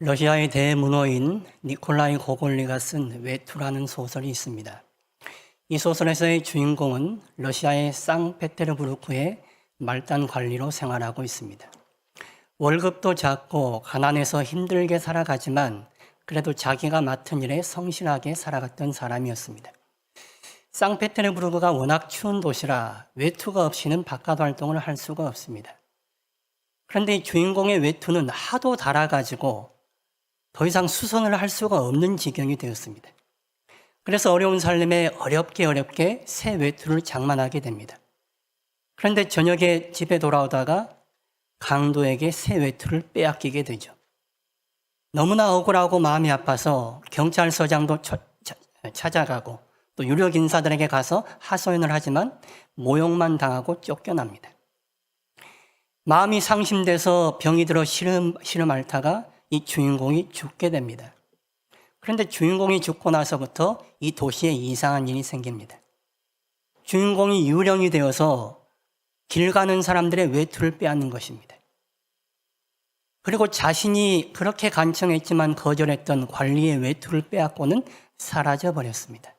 러시아의 대문호인 니콜라이 고골리가 쓴 외투라는 소설이 있습니다. 이 소설에서의 주인공은 러시아의 상페테르부르크의 말단 관리로 생활하고 있습니다. 월급도 작고 가난해서 힘들게 살아가지만 그래도 자기가 맡은 일에 성실하게 살아갔던 사람이었습니다. 상페테르부르크가 워낙 추운 도시라 외투가 없이는 바깥 활동을 할 수가 없습니다. 그런데 이 주인공의 외투는 하도 닳아가지고 더 이상 수선을 할 수가 없는 지경이 되었습니다. 그래서 어려운 삶에 어렵게 새 외투를 장만하게 됩니다. 그런데 저녁에 집에 돌아오다가 강도에게 새 외투를 빼앗기게 되죠. 너무나 억울하고 마음이 아파서 경찰서장도 찾아가고 또 유력 인사들에게 가서 하소연을 하지만 모욕만 당하고 쫓겨납니다. 마음이 상심돼서 병이 들어 시름 앓다가 이 주인공이 죽게 됩니다. 그런데 주인공이 죽고 나서부터 이 도시에 이상한 일이 생깁니다. 주인공이 유령이 되어서 길 가는 사람들의 외투를 빼앗는 것입니다. 그리고 자신이 그렇게 간청했지만 거절했던 관리의 외투를 빼앗고는 사라져 버렸습니다.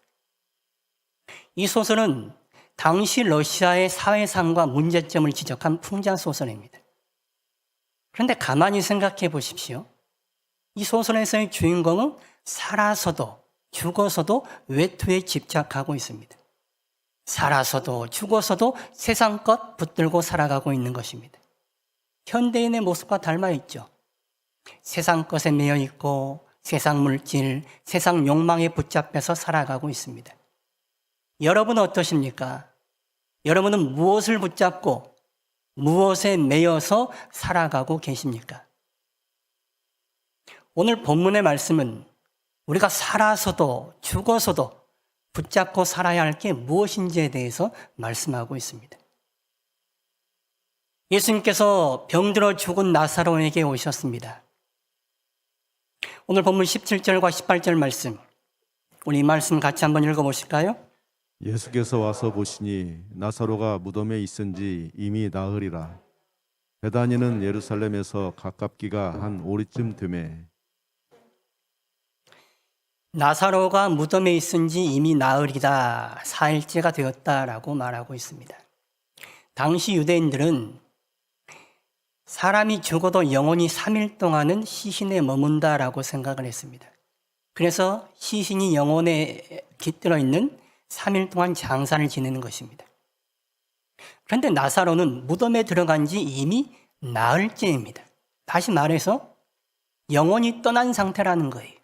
이 소설은 당시 러시아의 사회상과 문제점을 지적한 풍자소설입니다. 그런데 가만히 생각해 보십시오. 이 소설에서의 주인공은 살아서도 죽어서도 외투에 집착하고 있습니다. 살아서도 죽어서도 세상 것 붙들고 살아가고 있는 것입니다. 현대인의 모습과 닮아 있죠. 세상 것에 매여 있고 세상 물질, 세상 욕망에 붙잡혀서 살아가고 있습니다. 여러분은 어떠십니까? 여러분은 무엇을 붙잡고 무엇에 매여서 살아가고 계십니까? 오늘 본문의 말씀은 우리가 살아서도 죽어서도 붙잡고 살아야 할 게 무엇인지에 대해서 말씀하고 있습니다. 예수님께서 병들어 죽은 나사로에게 오셨습니다. 오늘 본문 17절과 18절 말씀, 우리 이 말씀 같이 한번 읽어보실까요? 예수께서 와서 보시니 나사로가 무덤에 있은지 이미 나으리라. 베다니는 예루살렘에서 가깝기가 한 오리쯤 되매 나사로가 무덤에 있은지 이미 나으리다, 4일째가 되었다라고 말하고 있습니다. 당시 유대인들은 사람이 죽어도 영혼이 3일 동안은 시신에 머문다라고 생각을 했습니다. 그래서 시신이 영혼에 깃들어 있는 3일 동안 장사를 지내는 것입니다. 그런데 나사로는 무덤에 들어간 지 이미 나흘째입니다. 다시 말해서 영혼이 떠난 상태라는 거예요.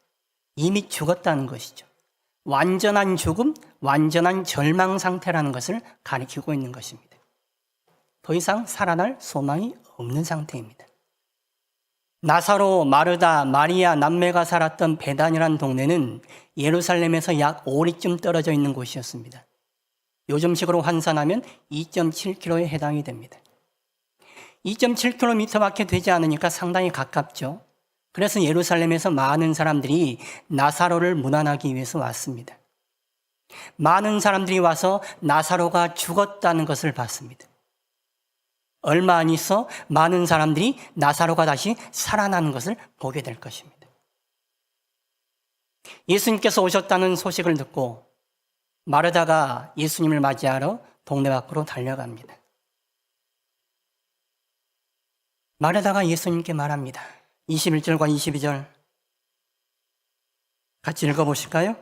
이미 죽었다는 것이죠. 완전한 죽음, 완전한 절망 상태라는 것을 가리키고 있는 것입니다. 더 이상 살아날 소망이 없는 상태입니다. 나사로, 마르다, 마리아 남매가 살았던 베단이라는 동네는 예루살렘에서 약 5리쯤 떨어져 있는 곳이었습니다. 요즘식으로 환산하면 2.7km에 해당이 됩니다. 2.7km밖에 되지 않으니까 상당히 가깝죠. 그래서 예루살렘에서 많은 사람들이 나사로를 문안하기 위해서 왔습니다. 많은 사람들이 와서 나사로가 죽었다는 것을 봤습니다. 얼마 안 있어 많은 사람들이 나사로가 다시 살아나는 것을 보게 될 것입니다. 예수님께서 오셨다는 소식을 듣고 마르다가 예수님을 맞이하러 동네 밖으로 달려갑니다. 마르다가 예수님께 말합니다. 21절과 22절 같이 읽어보실까요?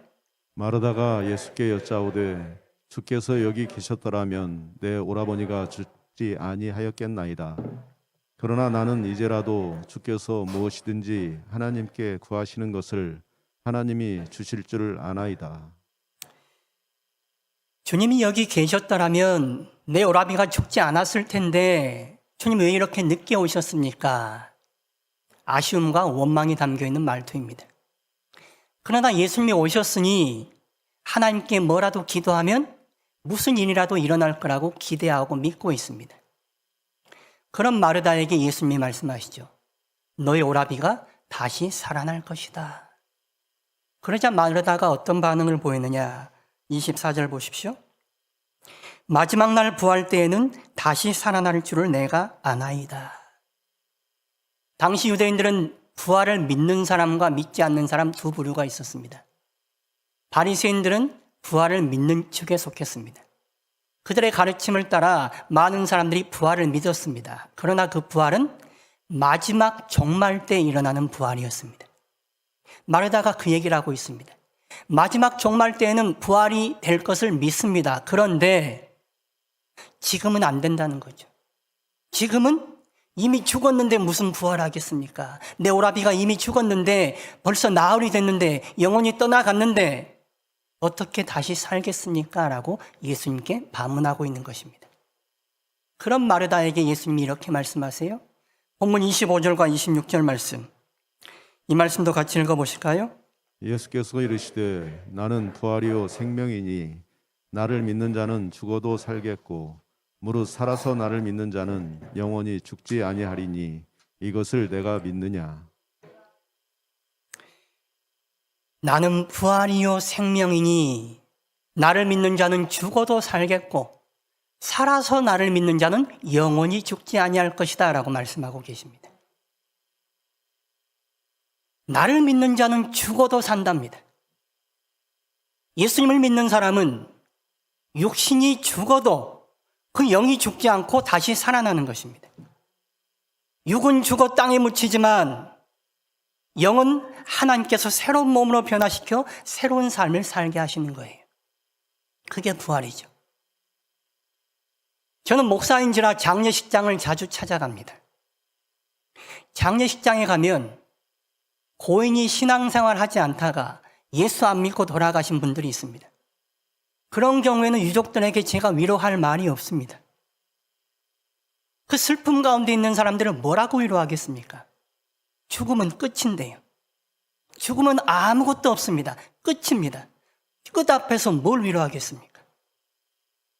마르다가 예수께 여짜오되 주께서 여기 계셨더라면 내 오라버니가 죽지 아니하였겠나이다. 그러나 나는 이제라도 주께서 무엇이든지 하나님께 구하시는 것을 하나님이 주실 줄을 아나이다. 주님이 여기 계셨더라면 내 오라비가 죽지 않았을 텐데 주님 왜 이렇게 늦게 오셨습니까? 아쉬움과 원망이 담겨있는 말투입니다. 그러나 예수님이 오셨으니 하나님께 뭐라도 기도하면 무슨 일이라도 일어날 거라고 기대하고 믿고 있습니다. 그런 마르다에게 예수님이 말씀하시죠. 너의 오라비가 다시 살아날 것이다. 그러자 마르다가 어떤 반응을 보이느냐? 24절 보십시오. 마지막 날 부활 때에는 다시 살아날 줄을 내가 아나이다. 당시 유대인들은 부활을 믿는 사람과 믿지 않는 사람 두 부류가 있었습니다. 바리새인들은 부활을 믿는 축에 속했습니다. 그들의 가르침을 따라 많은 사람들이 부활을 믿었습니다. 그러나 그 부활은 마지막 종말 때 일어나는 부활이었습니다. 마르다가 그 얘기를 하고 있습니다. 마지막 종말 때에는 부활이 될 것을 믿습니다. 그런데 지금은 안 된다는 거죠. 지금은 이미 죽었는데 무슨 부활하겠습니까? 내 오라비가 이미 죽었는데 벌써 나흘이 됐는데 영혼이 떠나갔는데 어떻게 다시 살겠습니까? 라고 예수님께 반문하고 있는 것입니다. 그런 마르다에게 예수님이 이렇게 말씀하세요. 본문 25절과 26절 말씀, 이 말씀도 같이 읽어보실까요? 예수께서 이르시되 나는 부활이요 생명이니 나를 믿는 자는 죽어도 살겠고 무릇 살아서 나를 믿는 자는 영원히 죽지 아니하리니 이것을 내가 믿느냐. 나는 부활이요 생명이니 나를 믿는 자는 죽어도 살겠고 살아서 나를 믿는 자는 영원히 죽지 아니할 것이다 라고 말씀하고 계십니다. 나를 믿는 자는 죽어도 산답니다. 예수님을 믿는 사람은 육신이 죽어도 그 영이 죽지 않고 다시 살아나는 것입니다. 육은 죽어 땅에 묻히지만 영은 하나님께서 새로운 몸으로 변화시켜 새로운 삶을 살게 하시는 거예요. 그게 부활이죠. 저는 목사인지라 장례식장을 자주 찾아갑니다. 장례식장에 가면 고인이 신앙생활 하지 않다가 예수 안 믿고 돌아가신 분들이 있습니다. 그런 경우에는 유족들에게 제가 위로할 말이 없습니다. 그 슬픔 가운데 있는 사람들은 뭐라고 위로하겠습니까? 죽음은 끝인데요. 죽음은 아무것도 없습니다. 끝입니다. 끝 앞에서 뭘 위로하겠습니까?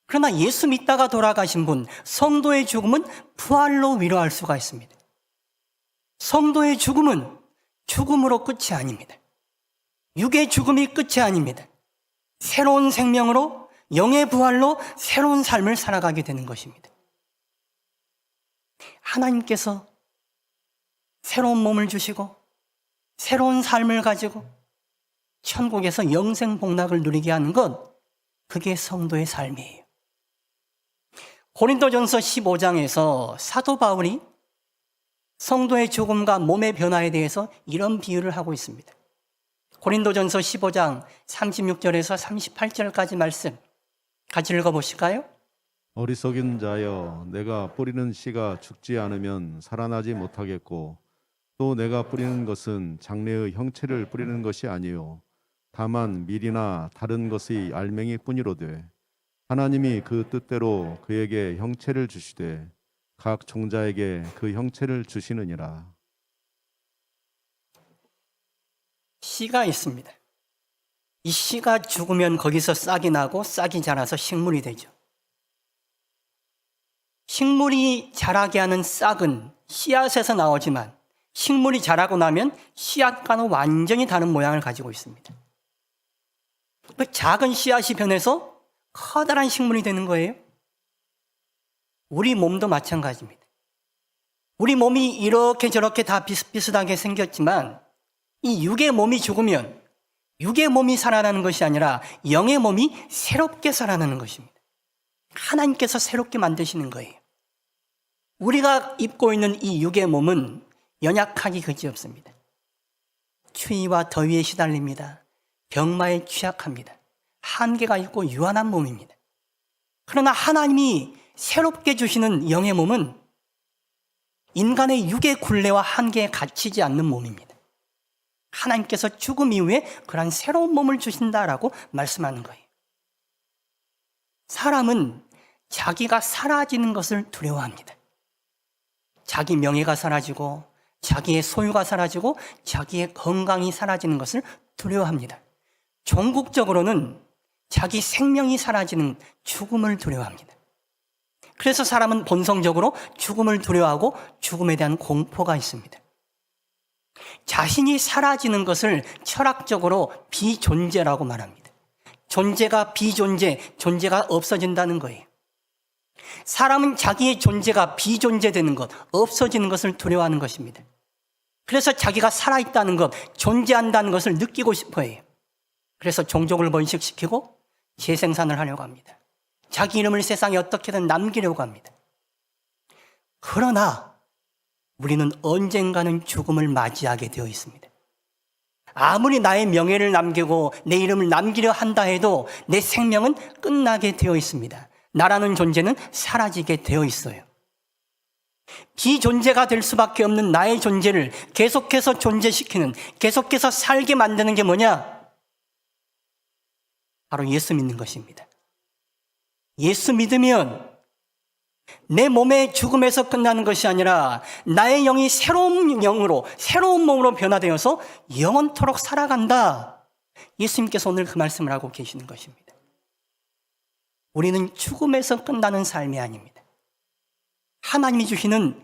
그러나 예수 믿다가 돌아가신 분, 성도의 죽음은 부활로 위로할 수가 있습니다. 성도의 죽음은 죽음으로 끝이 아닙니다. 육의 죽음이 끝이 아닙니다. 새로운 생명으로, 영의 부활로 새로운 삶을 살아가게 되는 것입니다. 하나님께서 새로운 몸을 주시고 새로운 삶을 가지고 천국에서 영생 복락을 누리게 하는 것, 그게 성도의 삶이에요. 고린도전서 15장에서 사도 바울이 성도의 죽음과 몸의 변화에 대해서 이런 비유를 하고 있습니다. 고린도전서 15장 36절에서 38절까지 말씀 같이 읽어보실까요? 어리석은 자여 내가 뿌리는 씨가 죽지 않으면 살아나지 못하겠고 또 내가 뿌리는 것은 장래의 형체를 뿌리는 것이 아니요 다만 밀이나 다른 것의 알맹이 뿐이로되 하나님이 그 뜻대로 그에게 형체를 주시되 각 종자에게 그 형체를 주시느니라. 씨가 있습니다. 이 씨가 죽으면 거기서 싹이 나고 싹이 자라서 식물이 되죠. 식물이 자라게 하는 싹은 씨앗에서 나오지만 식물이 자라고 나면 씨앗과는 완전히 다른 모양을 가지고 있습니다. 그 작은 씨앗이 변해서 커다란 식물이 되는 거예요. 우리 몸도 마찬가지입니다. 우리 몸이 이렇게 저렇게 다 비슷비슷하게 생겼지만 이 육의 몸이 죽으면 육의 몸이 살아나는 것이 아니라 영의 몸이 새롭게 살아나는 것입니다. 하나님께서 새롭게 만드시는 거예요. 우리가 입고 있는 이 육의 몸은 연약하기 그지없습니다. 추위와 더위에 시달립니다. 병마에 취약합니다. 한계가 있고 유한한 몸입니다. 그러나 하나님이 새롭게 주시는 영의 몸은 인간의 육의 굴레와 한계에 갇히지 않는 몸입니다. 하나님께서 죽음 이후에 그러한 새로운 몸을 주신다라고 말씀하는 거예요. 사람은 자기가 사라지는 것을 두려워합니다. 자기 명예가 사라지고 자기의 소유가 사라지고 자기의 건강이 사라지는 것을 두려워합니다. 종국적으로는 자기 생명이 사라지는 죽음을 두려워합니다. 그래서 사람은 본성적으로 죽음을 두려워하고 죽음에 대한 공포가 있습니다. 자신이 사라지는 것을 철학적으로 비존재라고 말합니다. 존재가 비존재, 존재가 없어진다는 거예요. 사람은 자기의 존재가 비존재되는 것, 없어지는 것을 두려워하는 것입니다. 그래서 자기가 살아있다는 것, 존재한다는 것을 느끼고 싶어 해요. 그래서 종족을 번식시키고 재생산을 하려고 합니다. 자기 이름을 세상에 어떻게든 남기려고 합니다. 그러나 우리는 언젠가는 죽음을 맞이하게 되어 있습니다. 아무리 나의 명예를 남기고 내 이름을 남기려 한다 해도 내 생명은 끝나게 되어 있습니다. 나라는 존재는 사라지게 되어 있어요. 비존재가 될 수밖에 없는 나의 존재를 계속해서 존재시키는, 계속해서 살게 만드는 게 뭐냐? 바로 예수 믿는 것입니다. 예수 믿으면 내 몸의 죽음에서 끝나는 것이 아니라 나의 영이 새로운 영으로, 새로운 몸으로 변화되어서 영원토록 살아간다. 예수님께서 오늘 그 말씀을 하고 계시는 것입니다. 우리는 죽음에서 끝나는 삶이 아닙니다. 하나님이 주시는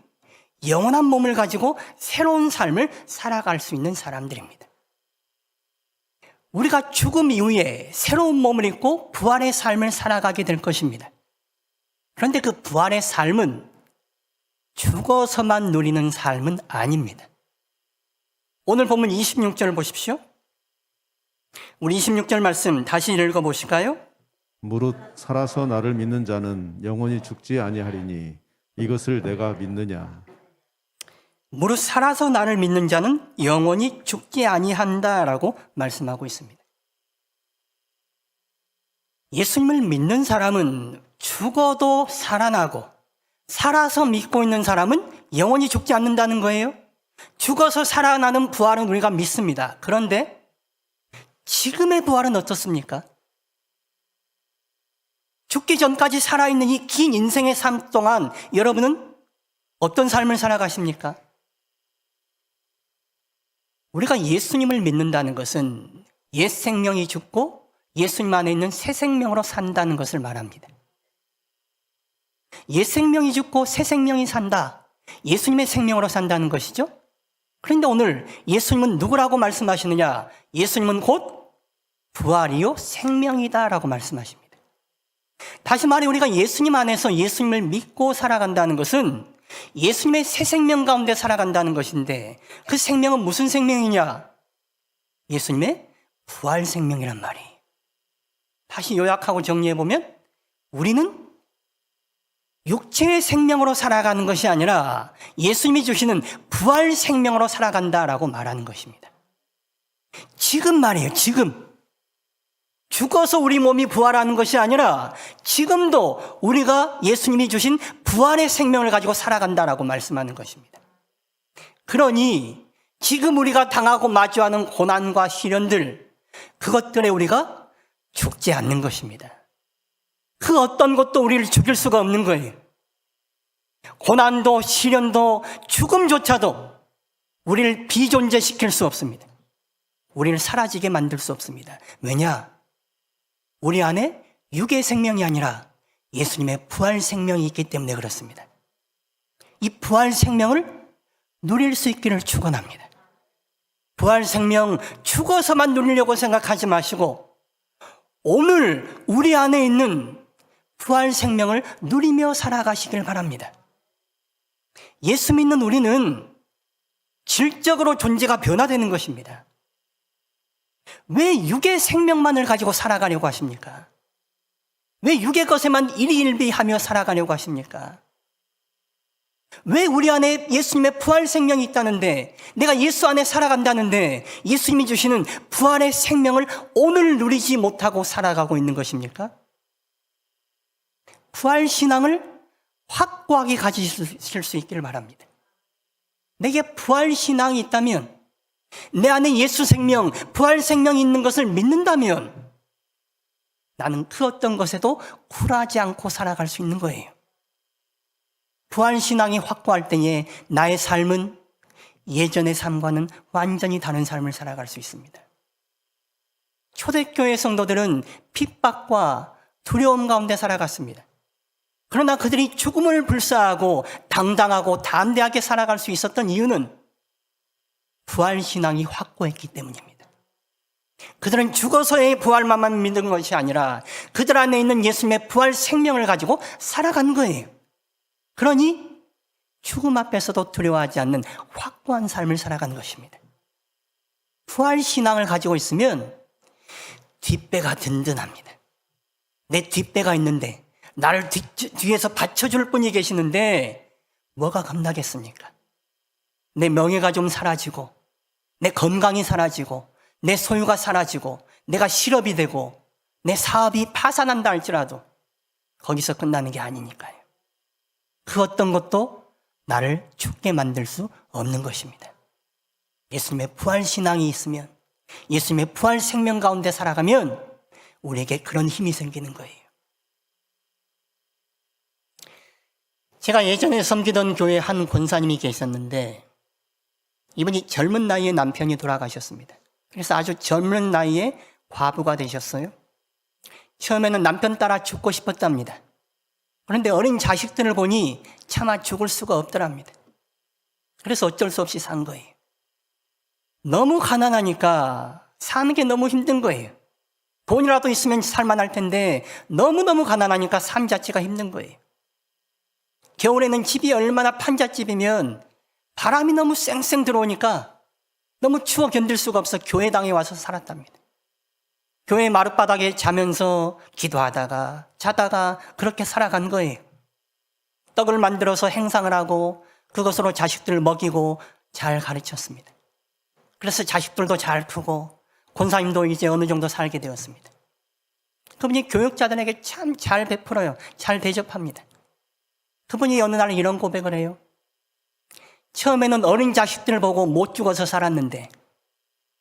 영원한 몸을 가지고 새로운 삶을 살아갈 수 있는 사람들입니다. 우리가 죽음 이후에 새로운 몸을 입고 부활의 삶을 살아가게 될 것입니다. 그런데 그 부활의 삶은 죽어서만 누리는 삶은 아닙니다. 오늘 본문 26절 보십시오. 우리 26절 말씀 다시 읽어보실까요? 무릇 살아서 나를 믿는 자는 영원히 죽지 아니하리니 이것을 내가 믿느냐. 무릇 살아서 나를 믿는 자는 영원히 죽지 아니한다라고 말씀하고 있습니다. 예수님을 믿는 사람은 죽어도 살아나고, 살아서 믿고 있는 사람은 영원히 죽지 않는다는 거예요. 죽어서 살아나는 부활은 우리가 믿습니다. 그런데 지금의 부활은 어떻습니까? 죽기 전까지 살아있는 이 긴 인생의 삶 동안 여러분은 어떤 삶을 살아가십니까? 우리가 예수님을 믿는다는 것은 옛 생명이 죽고 예수님 안에 있는 새 생명으로 산다는 것을 말합니다. 옛 생명이 죽고 새 생명이 산다. 예수님의 생명으로 산다는 것이죠. 그런데 오늘 예수님은 누구라고 말씀하시느냐? 예수님은 곧 부활이요 생명이다라고 말씀하십니다. 다시 말해 우리가 예수님 안에서 예수님을 믿고 살아간다는 것은 예수님의 새 생명 가운데 살아간다는 것인데, 그 생명은 무슨 생명이냐? 예수님의 부활 생명이란 말이에요. 다시 요약하고 정리해보면 우리는 육체의 생명으로 살아가는 것이 아니라 예수님이 주시는 부활 생명으로 살아간다라고 말하는 것입니다. 지금 말이에요. 지금 죽어서 우리 몸이 부활하는 것이 아니라 지금도 우리가 예수님이 주신 부활의 생명을 가지고 살아간다라고 말씀하는 것입니다. 그러니 지금 우리가 당하고 마주하는 고난과 시련들, 그것들에 우리가 죽지 않는 것입니다. 그 어떤 것도 우리를 죽일 수가 없는 거예요. 고난도 시련도 죽음조차도 우리를 비존재시킬 수 없습니다. 우리를 사라지게 만들 수 없습니다. 왜냐? 우리 안에 육의 생명이 아니라 예수님의 부활 생명이 있기 때문에 그렇습니다. 이 부활 생명을 누릴 수 있기를 축원합니다. 부활 생명 죽어서만 누리려고 생각하지 마시고 오늘 우리 안에 있는 부활 생명을 누리며 살아가시길 바랍니다. 예수 믿는 우리는 질적으로 존재가 변화되는 것입니다. 왜 육의 생명만을 가지고 살아가려고 하십니까? 왜 육의 것에만 일희일비하며 살아가려고 하십니까? 왜 우리 안에 예수님의 부활 생명이 있다는데, 내가 예수 안에 살아간다는데 예수님이 주시는 부활의 생명을 오늘 누리지 못하고 살아가고 있는 것입니까? 부활 신앙을 확고하게 가지실 수 있기를 바랍니다. 내게 부활 신앙이 있다면, 내 안에 예수 생명, 부활 생명이 있는 것을 믿는다면 나는 그 어떤 것에도 굴하지 않고 살아갈 수 있는 거예요. 부활 신앙이 확고할 때에 나의 삶은 예전의 삶과는 완전히 다른 삶을 살아갈 수 있습니다. 초대교회 성도들은 핍박과 두려움 가운데 살아갔습니다. 그러나 그들이 죽음을 불사하고 당당하고 담대하게 살아갈 수 있었던 이유는 부활 신앙이 확고했기 때문입니다. 그들은 죽어서의 부활만 믿는 것이 아니라 그들 안에 있는 예수님의 부활 생명을 가지고 살아간 거예요. 그러니 죽음 앞에서도 두려워하지 않는 확고한 삶을 살아가는 것입니다. 부활신앙을 가지고 있으면 뒷배가 든든합니다. 내 뒷배가 있는데 나를 뒤에서 받쳐줄 분이 계시는데 뭐가 겁나겠습니까? 내 명예가 좀 사라지고 내 건강이 사라지고 내 소유가 사라지고 내가 실업이 되고 내 사업이 파산한다 할지라도 거기서 끝나는 게 아니니까요. 그 어떤 것도 나를 죽게 만들 수 없는 것입니다. 예수님의 부활신앙이 있으면, 예수님의 부활 생명 가운데 살아가면 우리에게 그런 힘이 생기는 거예요. 제가 예전에 섬기던 교회 한 권사님이 계셨는데 이분이 젊은 나이에 남편이 돌아가셨습니다. 그래서 아주 젊은 나이에 과부가 되셨어요. 처음에는 남편 따라 죽고 싶었답니다. 그런데 어린 자식들을 보니 차마 죽을 수가 없더랍니다. 그래서 어쩔 수 없이 산 거예요. 너무 가난하니까 사는 게 너무 힘든 거예요. 돈이라도 있으면 살만할 텐데 너무너무 가난하니까 삶 자체가 힘든 거예요. 겨울에는 집이 얼마나 판잣집이면 바람이 너무 쌩쌩 들어오니까 너무 추워 견딜 수가 없어 교회당에 와서 살았답니다. 교회 마룻바닥에 자면서 기도하다가 자다가 그렇게 살아간 거예요. 떡을 만들어서 행상을 하고 그것으로 자식들을 먹이고 잘 가르쳤습니다. 그래서 자식들도 잘 크고 권사님도 이제 어느 정도 살게 되었습니다. 그분이 교육자들에게 참 잘 베풀어요. 잘 대접합니다. 그분이 어느 날 이런 고백을 해요. 처음에는 어린 자식들을 보고 못 죽어서 살았는데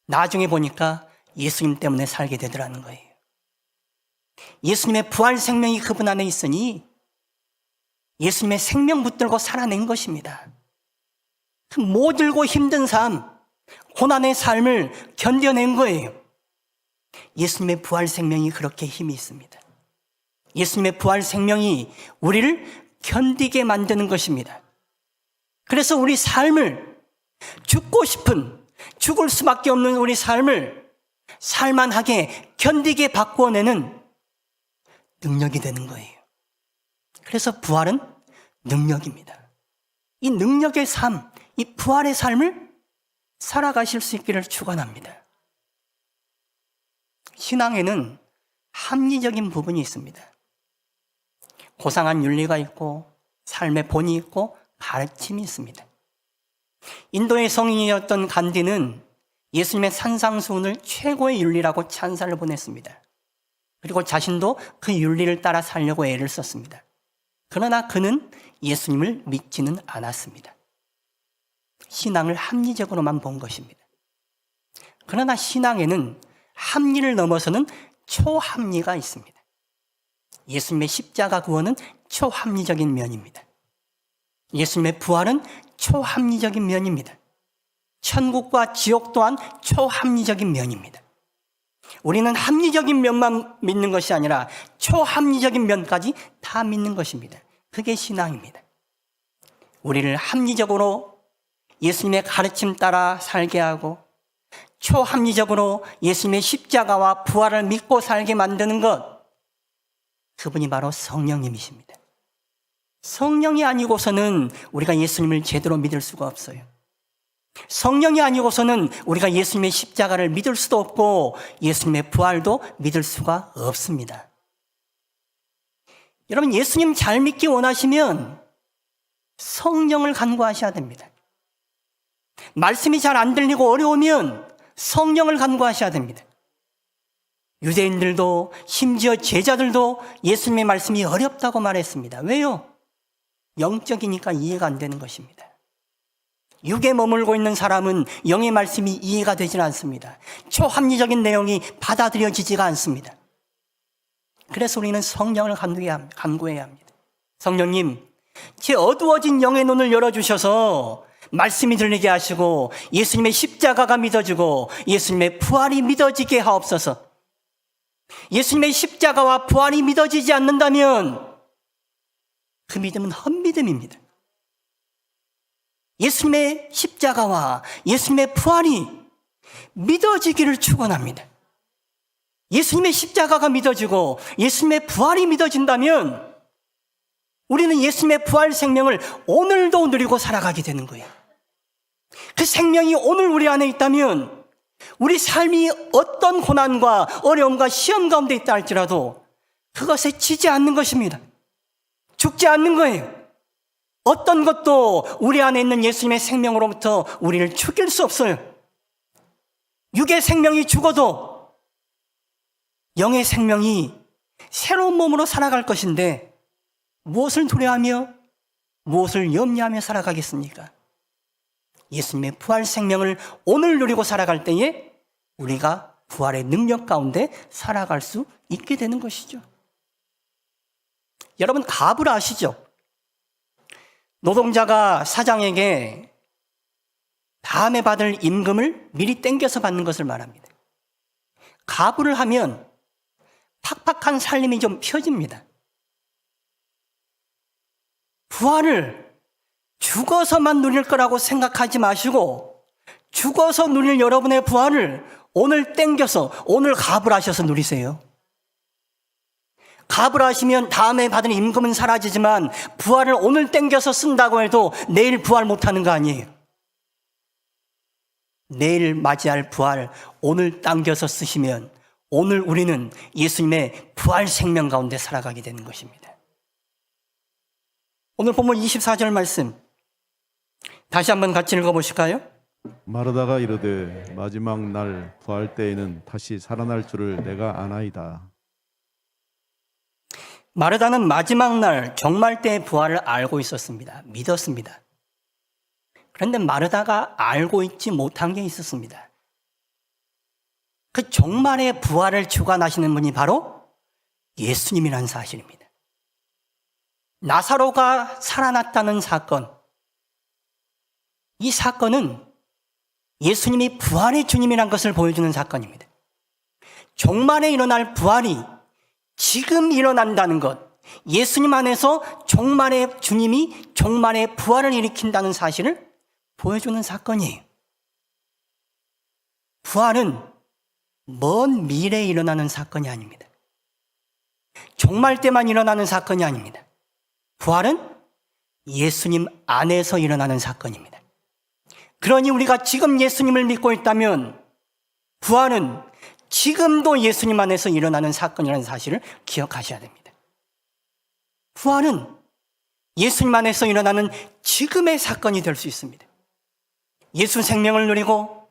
나중에 보니까 예수님 때문에 살게 되더라는 거예요. 예수님의 부활 생명이 그분 안에 있으니 예수님의 생명 붙들고 살아낸 것입니다. 그 모들고 힘든 삶, 고난의 삶을 견뎌낸 거예요. 예수님의 부활 생명이 그렇게 힘이 있습니다. 예수님의 부활 생명이 우리를 견디게 만드는 것입니다. 그래서 우리 삶을 죽고 싶은, 죽을 수밖에 없는 우리 삶을 살만하게 견디게 바꾸어내는 능력이 되는 거예요. 그래서 부활은 능력입니다. 이 능력의 삶, 이 부활의 삶을 살아가실 수 있기를 축원합니다. 신앙에는 합리적인 부분이 있습니다. 고상한 윤리가 있고 삶의 본이 있고 가르침이 있습니다. 인도의 성인이었던 간디는 예수님의 산상수훈을 최고의 윤리라고 찬사를 보냈습니다. 그리고 자신도 그 윤리를 따라 살려고 애를 썼습니다. 그러나 그는 예수님을 믿지는 않았습니다. 신앙을 합리적으로만 본 것입니다. 그러나 신앙에는 합리를 넘어서는 초합리가 있습니다. 예수님의 십자가 구원은 초합리적인 면입니다. 예수님의 부활은 초합리적인 면입니다. 천국과 지옥 또한 초합리적인 면입니다. 우리는 합리적인 면만 믿는 것이 아니라 초합리적인 면까지 다 믿는 것입니다. 그게 신앙입니다. 우리를 합리적으로 예수님의 가르침 따라 살게 하고 초합리적으로 예수님의 십자가와 부활을 믿고 살게 만드는 것, 그분이 바로 성령님이십니다. 성령이 아니고서는 우리가 예수님을 제대로 믿을 수가 없어요. 성령이 아니고서는 우리가 예수님의 십자가를 믿을 수도 없고 예수님의 부활도 믿을 수가 없습니다. 여러분, 예수님 잘 믿기 원하시면 성령을 간구하셔야 됩니다. 말씀이 잘 안 들리고 어려우면 성령을 간구하셔야 됩니다. 유대인들도 심지어 제자들도 예수님의 말씀이 어렵다고 말했습니다. 왜요? 영적이니까 이해가 안 되는 것입니다. 육에 머물고 있는 사람은 영의 말씀이 이해가 되질 않습니다. 초합리적인 내용이 받아들여지지가 않습니다. 그래서 우리는 성령을 간구해야 합니다. 성령님, 제 어두워진 영의 눈을 열어주셔서 말씀이 들리게 하시고 예수님의 십자가가 믿어지고 예수님의 부활이 믿어지게 하옵소서. 예수님의 십자가와 부활이 믿어지지 않는다면 그 믿음은 헛믿음입니다. 예수님의 십자가와 예수님의 부활이 믿어지기를 축원합니다. 예수님의 십자가가 믿어지고 예수님의 부활이 믿어진다면 우리는 예수님의 부활 생명을 오늘도 누리고 살아가게 되는 거예요. 그 생명이 오늘 우리 안에 있다면 우리 삶이 어떤 고난과 어려움과 시험 가운데 있다 할지라도 그것에 지지 않는 것입니다. 죽지 않는 거예요. 어떤 것도 우리 안에 있는 예수님의 생명으로부터 우리를 죽일 수 없어요. 육의 생명이 죽어도 영의 생명이 새로운 몸으로 살아갈 것인데 무엇을 두려워하며 무엇을 염려하며 살아가겠습니까? 예수님의 부활 생명을 오늘 누리고 살아갈 때에 우리가 부활의 능력 가운데 살아갈 수 있게 되는 것이죠. 여러분, 갑을 아시죠? 노동자가 사장에게 다음에 받을 임금을 미리 땡겨서 받는 것을 말합니다. 갑을 하면 팍팍한 살림이 좀 펴집니다. 부활을 죽어서만 누릴 거라고 생각하지 마시고 죽어서 누릴 여러분의 부활을 오늘 땡겨서 오늘 갑을 하셔서 누리세요. 갑을 하시면 다음에 받은 임금은 사라지지만 부활을 오늘 땡겨서 쓴다고 해도 내일 부활 못하는 거 아니에요. 내일 맞이할 부활 오늘 당겨서 쓰시면 오늘 우리는 예수님의 부활 생명 가운데 살아가게 되는 것입니다. 오늘 본문 24절 말씀 다시 한번 같이 읽어보실까요? 마르다가 이르되 마지막 날 부활 때에는 다시 살아날 줄을 내가 아나이다. 마르다는 마지막 날 종말 때의 부활을 알고 있었습니다. 믿었습니다. 그런데 마르다가 알고 있지 못한 게 있었습니다. 그 종말의 부활을 주관하시는 분이 바로 예수님이라는 사실입니다. 나사로가 살아났다는 사건, 이 사건은 예수님이 부활의 주님이라는 것을 보여주는 사건입니다. 종말에 일어날 부활이 지금 일어난다는 것, 예수님 안에서 종말의 주님이 종말의 부활을 일으킨다는 사실을 보여주는 사건이에요. 부활은 먼 미래에 일어나는 사건이 아닙니다. 종말 때만 일어나는 사건이 아닙니다. 부활은 예수님 안에서 일어나는 사건입니다. 그러니 우리가 지금 예수님을 믿고 있다면 부활은 지금도 예수님 안에서 일어나는 사건이라는 사실을 기억하셔야 됩니다. 부활은 예수님 안에서 일어나는 지금의 사건이 될 수 있습니다. 예수 생명을 누리고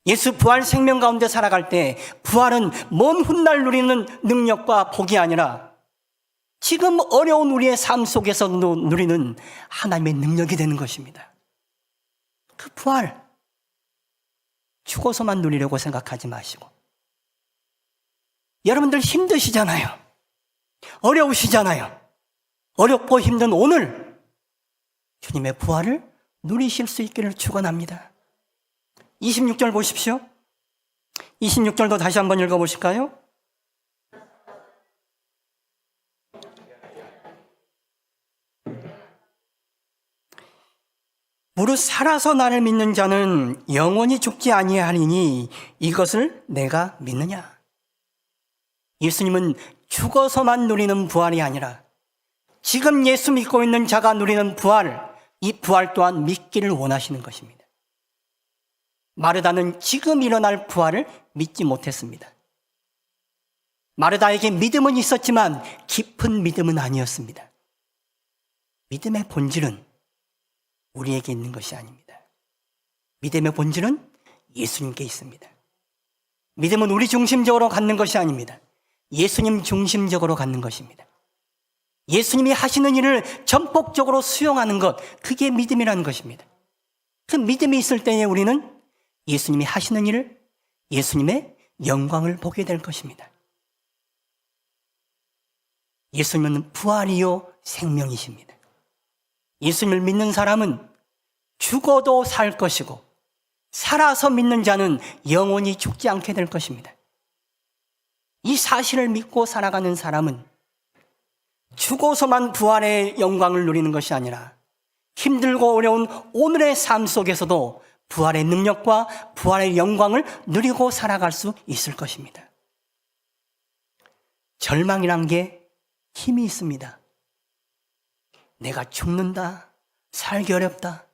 예수 부활 생명 가운데 살아갈 때 부활은 먼 훗날 누리는 능력과 복이 아니라 지금 어려운 우리의 삶 속에서 누리는 하나님의 능력이 되는 것입니다. 그 부활, 죽어서만 누리려고 생각하지 마시고, 여러분들 힘드시잖아요. 어려우시잖아요. 어렵고 힘든 오늘 주님의 부활을 누리실 수 있기를 축원합니다. 26절 보십시오. 26절도 다시 한번 읽어보실까요? 무릇 살아서 나를 믿는 자는 영원히 죽지 아니하리니 이것을 내가 믿느냐? 예수님은 죽어서만 누리는 부활이 아니라 지금 예수 믿고 있는 자가 누리는 부활, 이 부활 또한 믿기를 원하시는 것입니다. 마르다는 지금 일어날 부활을 믿지 못했습니다. 마르다에게 믿음은 있었지만 깊은 믿음은 아니었습니다. 믿음의 본질은 우리에게 있는 것이 아닙니다. 믿음의 본질은 예수님께 있습니다. 믿음은 우리 중심적으로 갖는 것이 아닙니다. 예수님 중심적으로 갖는 것입니다. 예수님이 하시는 일을 전폭적으로 수용하는 것, 그게 믿음이라는 것입니다. 그 믿음이 있을 때에 우리는 예수님이 하시는 일을, 예수님의 영광을 보게 될 것입니다. 예수님은 부활이요 생명이십니다. 예수님을 믿는 사람은 죽어도 살 것이고 살아서 믿는 자는 영원히 죽지 않게 될 것입니다. 이 사실을 믿고 살아가는 사람은 죽어서만 부활의 영광을 누리는 것이 아니라 힘들고 어려운 오늘의 삶 속에서도 부활의 능력과 부활의 영광을 누리고 살아갈 수 있을 것입니다. 절망이란 게 힘이 있습니다. 내가 죽는다, 살기 어렵다.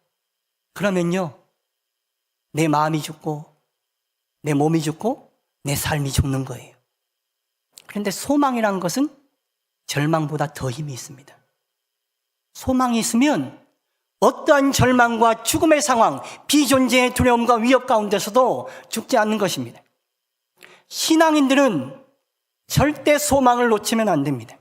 그러면요, 내 마음이 죽고 내 몸이 죽고 내 삶이 죽는 거예요. 그런데 소망이란 것은 절망보다 더 힘이 있습니다. 소망이 있으면 어떠한 절망과 죽음의 상황, 비존재의 두려움과 위협 가운데서도 죽지 않는 것입니다. 신앙인들은 절대 소망을 놓치면 안 됩니다.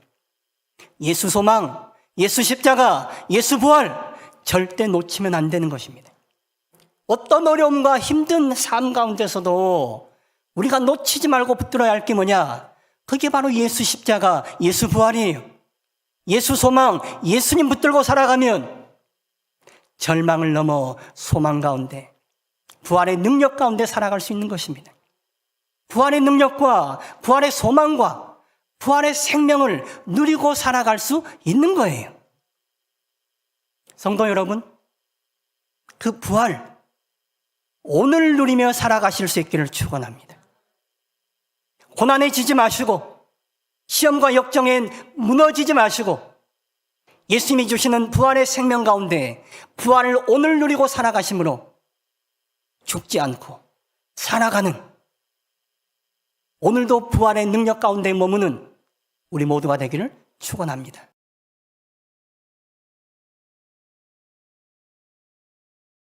예수 소망, 예수 십자가, 예수 부활 절대 놓치면 안 되는 것입니다. 어떤 어려움과 힘든 삶 가운데서도 우리가 놓치지 말고 붙들어야 할 게 뭐냐? 그게 바로 예수 십자가, 예수 부활이에요. 예수 소망, 예수님 붙들고 살아가면 절망을 넘어 소망 가운데, 부활의 능력 가운데 살아갈 수 있는 것입니다. 부활의 능력과 부활의 소망과 부활의 생명을 누리고 살아갈 수 있는 거예요. 성도 여러분, 그 부활, 오늘 누리며 살아가실 수 있기를 축원합니다. 고난에 지지 마시고 시험과 역정에 무너지지 마시고 예수님이 주시는 부활의 생명 가운데 부활을 오늘 누리고 살아가심으로 죽지 않고 살아가는, 오늘도 부활의 능력 가운데 머무는 우리 모두가 되기를 축원합니다.